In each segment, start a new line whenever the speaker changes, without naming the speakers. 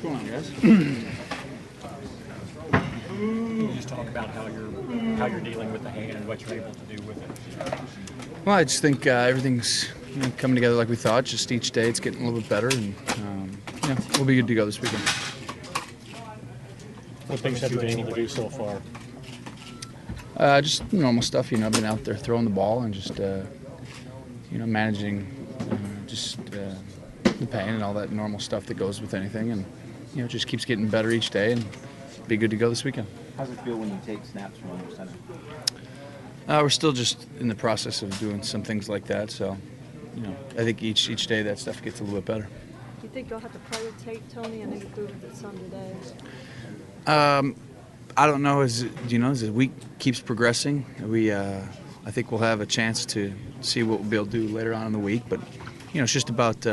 going on, guys?
Can you just talk about how you're dealing with the hand and what you're able to do with it?
Well, I just think everything's coming together like we thought. Just each day it's getting a little bit better, and we'll be good to go this weekend.
What things have you been able to do so far?
Just normal stuff. I've been out there throwing the ball and just managing the pain and all that normal stuff that goes with anything, and it just keeps getting better each day, and be good to go this weekend.
How's it feel when you take snaps from under center?
We're still just in the process of doing some things like that, so I think each day that stuff gets a little bit better.
Do you think you'll have to play with tape, Tony? I know you proved it some today.
I don't know. As the week keeps progressing, I think we'll have a chance to see what we'll be able to do later on in the week. But it's just about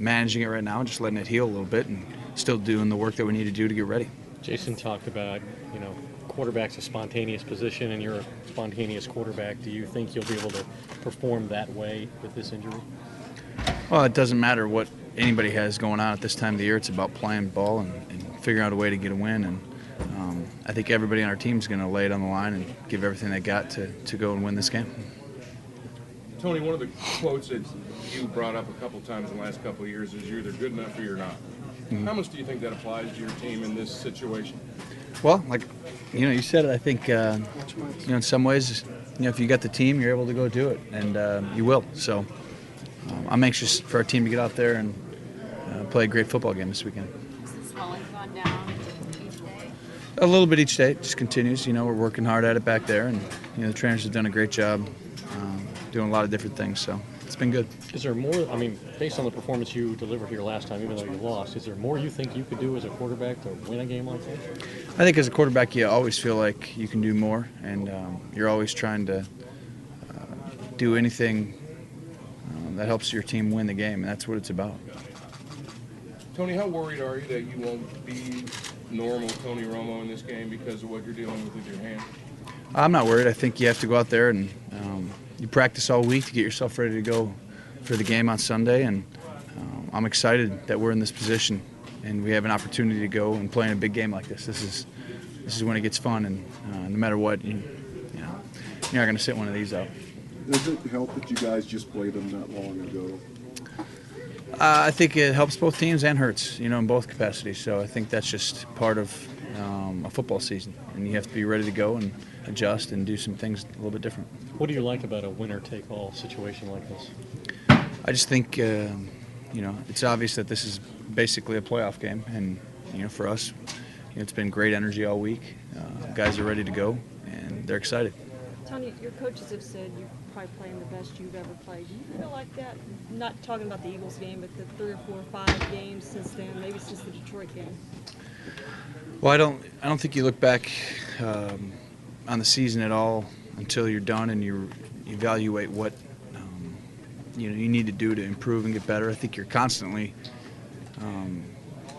managing it right now and just letting it heal a little bit, and still doing the work that we need to do to get ready.
Jason talked about quarterback's a spontaneous position, and you're a spontaneous quarterback. Do you think you'll be able to perform that way with this injury?
Well, it doesn't matter what anybody has going on at this time of the year. It's about playing ball and figuring out a way to get a win. And I think everybody on our team is going to lay it on the line and give everything they got to go and win this game.
Tony, one of the quotes that you brought up a couple times in the last couple of years is you're either good enough or you're not. Mm-hmm. How much do you think that applies to your team in this situation?
Well, you said it. I think in some ways, if you got the team, you're able to go do it, and you will. So I'm anxious for our team to get out there and play a great football game this weekend.
Has the swelling gone down each day?
A little bit each day. It just continues. We're working hard at it back there, and the trainers have done a great job doing a lot of different things. So it's been good.
Is there more? Based on the performance you delivered here last time, even though you lost, is there more you think you could do as a quarterback to win a game like this?
I think as a quarterback, you always feel like you can do more, and you're always trying to do anything that helps your team win the game, and that's what it's about.
Tony, how worried are you that you won't be normal Tony Romo in this game because of what you're dealing with your hand?
I'm not worried. I think you have to go out there and you practice all week to get yourself ready to go for the game on Sunday, and I'm excited that we're in this position and we have an opportunity to go and play in a big game like this. This is when it gets fun, and no matter what, you're not going to sit one of these out.
Does it help that you guys just played them not long ago?
I think it helps both teams and hurts, in both capacities. So I think that's just part of a football season, and you have to be ready to go and adjust and do some things a little bit different.
What do you like about a winner-take-all situation like this?
I just think, it's obvious that this is basically a playoff game, and for us, it's been great energy all week. Guys are ready to go, and they're excited.
Tony, your coaches have said you're probably playing the best you've ever played. Do you feel like that? Not talking about the Eagles game, but the 3 or 4 or 5 games since then, maybe since the Detroit game.
Well, I don't think you look back on the season at all until you're done and you evaluate what you need to do to improve and get better. I think you're constantly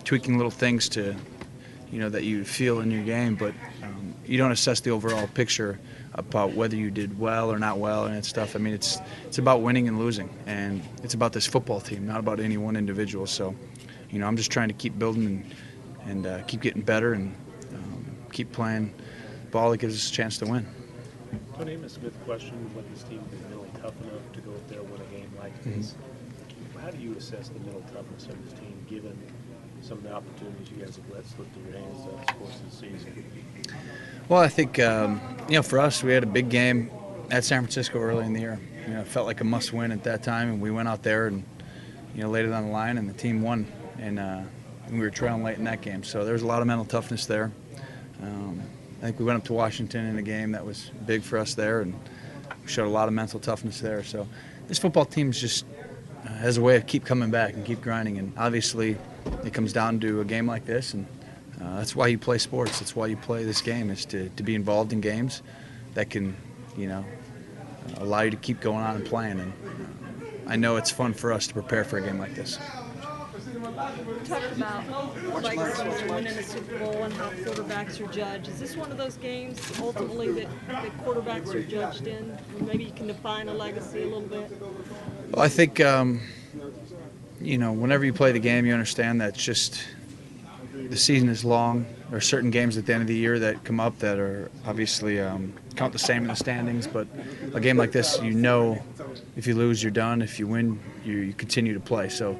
tweaking little things to that you feel in your game, but you don't assess the overall picture about whether you did well or not well and that stuff. It's about winning and losing, and it's about this football team, not about any one individual. So, I'm just trying to keep building and keep getting better and keep playing ball that gives us a chance to win.
Tony, Amos Smith questioned whether this team is mentally tough enough to go up there and win a game like this. Mm-hmm. How do you assess the mental toughness of this team, given some of the opportunities you guys have let slip through your hands throughout the course of the season?
Well, I think, for us, we had a big game at San Francisco early in the year. It felt like a must-win at that time, and we went out there and, laid it on the line, and the team won. And we were trailing late in that game. So there was a lot of mental toughness there. I think we went up to Washington in a game that was big for us there, and we showed a lot of mental toughness there. So this football team just has a way of keep coming back and keep grinding. And obviously it comes down to a game like this, and that's why you play sports. That's why you play this game, is to be involved in games that can, allow you to keep going on and playing. And I know it's fun for us to prepare for a game like this.
Talk about legacy and winning a Super Bowl and how quarterbacks are judged. Is this one of those games ultimately that quarterbacks are judged in? Maybe you can define a legacy a little bit.
Well, I think whenever you play the game, you understand that the season is long. There are certain games at the end of the year that come up that are obviously count the same in the standings, but a game like this, if you lose, you're done. If you win, you continue to play. So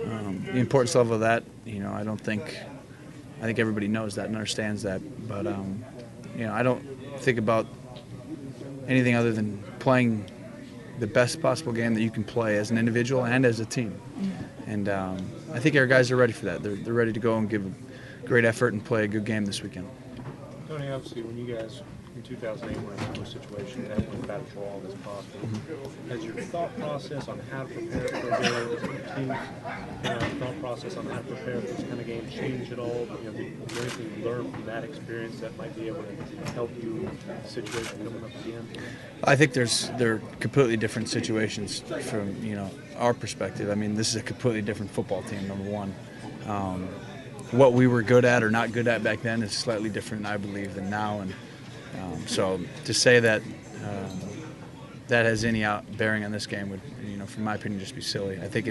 the importance level of that, I think everybody knows that and understands that. But I don't think about anything other than playing the best possible game that you can play as an individual and as a team. And I think our guys are ready for that. They're ready to go and give a great effort and play a good game this weekend.
Tony, obviously, when you guys in 2008 were in a similar situation, that went battle for all as possible. Has your thought process on how to prepare for a game, thought process on how to prepare for this kind of game changed at all? Is there anything you learned from that experience that might be able to help you in the situation coming up again?
I think they're completely different situations from our perspective. I mean, this is a completely different football team. Number one, what we were good at or not good at back then is slightly different, I believe, than now. And so to say that that has any bearing on this game would, from my opinion, just be silly. I think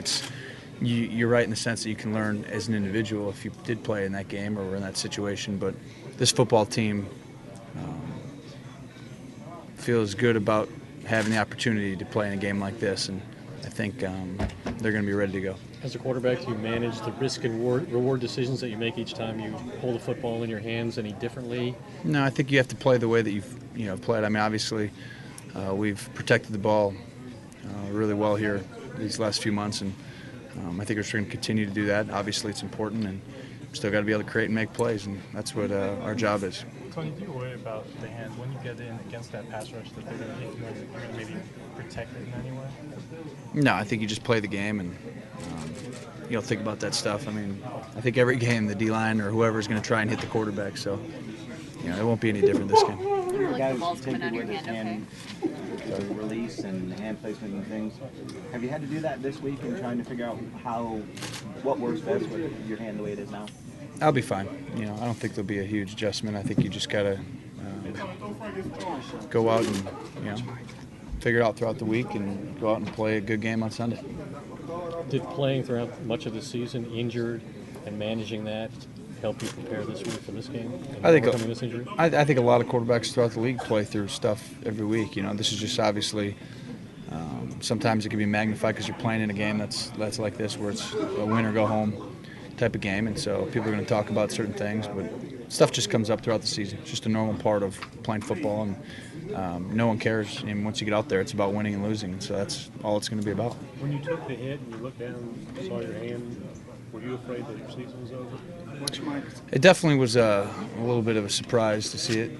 you're right in the sense that you can learn as an individual if you did play in that game or were in that situation. But this football team feels good about having the opportunity to play in a game like this, and I think they're going to be ready to go.
As a quarterback, do you manage the risk and reward decisions that you make each time you hold the football in your hands any differently?
No, I think you have to play the way that you've played. I mean, obviously, we've protected the ball really well here these last few months, and I think we're going to continue to do that. Obviously, it's important, and we've still got to be able to create and make plays, and that's what our job is.
Tony, do you worry about the hand when you get in against that pass rush that they're going to hit you and you're going to maybe protect it in any way?
No, I think you just play the game and you don't think about that stuff. I mean, I think every game the D-line or whoever is going to try and hit the quarterback, so it won't be any different this game.
Like the ball's coming out of your hand, okay?
Release and hand placement and things. Have you had to do that this week in trying to figure out what works best with your hand the way it is now?
I'll be fine. I don't think there'll be a huge adjustment. I think you just got to go out and, figure it out throughout the week and go out and play a good game on Sunday.
Did playing throughout much of the season, injured, and managing that help you prepare this week for this game?
I think
this injury?
I think a lot of quarterbacks throughout the league play through stuff every week. This is just obviously sometimes it can be magnified because you're playing in a game that's like this where it's a win or go home type of game, and so people are going to talk about certain things, but stuff just comes up throughout the season. It's just a normal part of playing football, and no one cares. And once you get out there, it's about winning and losing, and so that's all it's going to be about.
When you took the hit and you looked down and saw your hand, were you afraid that your season was over?
It definitely was a little bit of a surprise to see it.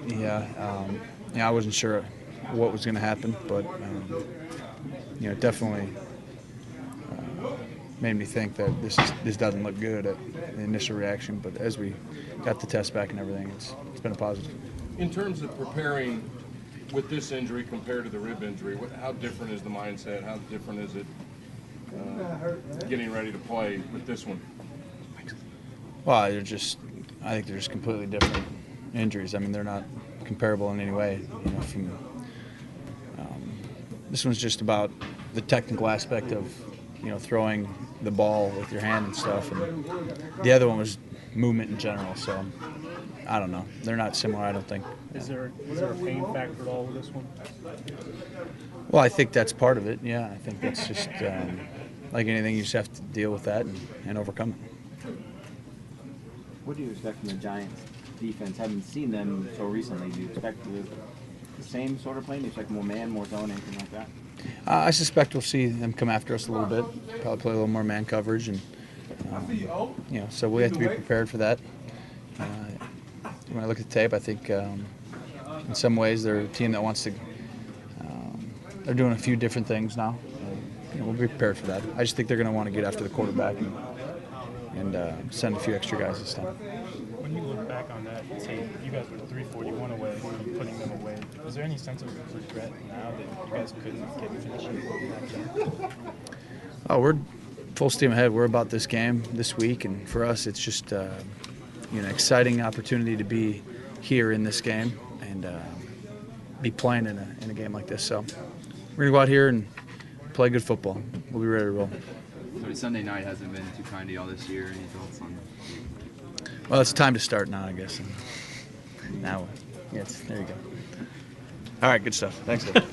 I wasn't sure what was going to happen, but it definitely made me think that this doesn't look good at the initial reaction. But as we got the test back and everything, it's been a positive.
In terms of preparing with this injury compared to the rib injury, how different is the mindset? How different is it getting ready to play with this one?
Well, I think they're just completely different injuries. I mean, they're not comparable in any way. This one's just about the technical aspect of throwing the ball with your hand and stuff, and the other one was movement in general. So I don't know. They're not similar, I don't think.
Is there a pain factor at all with this one?
Well, I think that's part of it. Yeah, I think that's just like anything, you just have to deal with that and overcome it.
What do you expect from the Giants defense? Haven't seen them so recently. Do you expect the same sort of play? Do you expect more man, more zone, anything like that?
I suspect we'll see them come after us a little bit, probably play a little more man coverage, and so we have to be prepared for that. When I look at the tape, I think in some ways they're a team that wants to. They're doing a few different things now. We'll be prepared for that. I just think they're going to want to get after the quarterback and send a few extra guys this time.
When you look back on that tape, you guys were 341 away from putting them away. Is there any sense of regret now that you guys couldn't get finishing in that game?
Oh, we're full steam ahead. We're about this game this week, and for us, it's just an exciting opportunity to be here in this game and be playing in a game like this. So we're gonna go out here and play good football. We'll be ready to roll.
Sunday night hasn't been too kind to y'all this year. Any thoughts on?
Well, it's time to start now, I guess. And now, yes, there you go. All right, good stuff. Thanks, guys.